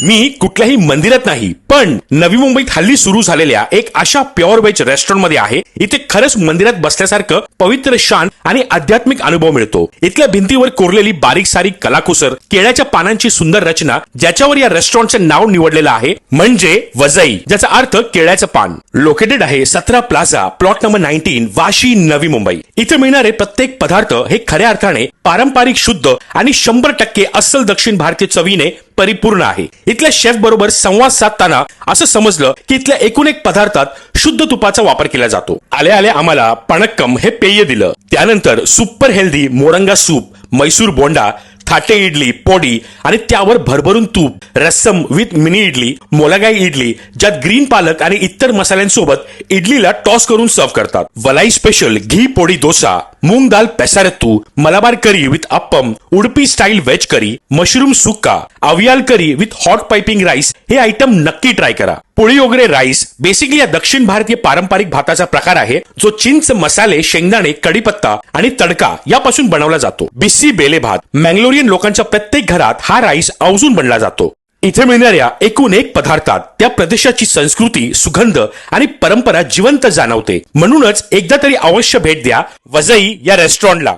मी कुठल्याही मंदिरात नाही, पण नवी मुंबईत हल्ली सुरू झालेल्या एक अशा प्युअर व्हेज रेस्टॉरंट मध्ये आहे. इथे खरंच मंदिरात बसल्यासारखं पवित्र, शांत आणि आध्यात्मिक अनुभव मिळतो. इथल्या भिंतीवर कोरलेली बारीक सारीक कलाकुसर, केळ्याच्या पानांची सुंदर रचना, ज्याच्यावर या रेस्टॉरंटचं नाव निवडलेलं आहे म्हणजे वजई, ज्याचा अर्थ केळ्याचं पान. लोकेटेड आहे 17 plaza, plot number 19, Vashi, Navi Mumbai. इथे मिळणारे प्रत्येक पदार्थ हे खऱ्या अर्थाने पारंपरिक, शुद्ध आणि 100% अस्सल दक्षिण भारतीय चवीने परिपूर्ण आहे. इथल्या शेफ बरोबर संवाद साधताना असं समजलं की इथल्या एकूण एक पदार्थात शुद्ध तुपाचा वापर केला जातो. आल्या आल्या आम्हाला पणक्कम हे पेय दिलं. त्यानंतर सुपर हेल्दी मोरंगा सूप, मैसूर बोंडा, थाटे इडली, पोडी आणि त्यावर भरभरून तूप, रस्सम विथ मिनी इडली, मोलागाई इडली, ज्यात ग्रीन पालक आणि इतर मसाल्यांसोबत इडलीला टॉस करून सर्व करतात. वलाई special ghee podi dosa, moong dal pesarattu, Malabar curry with appam, Udupi style veg curry, mushroom sukka, avial curry with hot piping rice हे आयटम नक्की ट्राय करा. पोळी वगैरे राईस बेसिकली या दक्षिण भारतीय पारंपरिक भाताचा प्रकार आहे, जो चिंच, मसाले, शेंगदाणे, कढीपत्ता आणि तडका यापासून बनवला जातो. बिस्सी बेले भात, मँगलोरियन लोकांच्या प्रत्येक घरात हा राईस आवर्जून बनला जातो. इथे मिळणाऱ्या एकूण एक पदार्थात त्या प्रदेशाची संस्कृती, सुगंध आणि परंपरा जिवंत जाणवते. म्हणूनच एकदा तरी अवश्य भेट द्या वजई या रेस्टॉरंटला.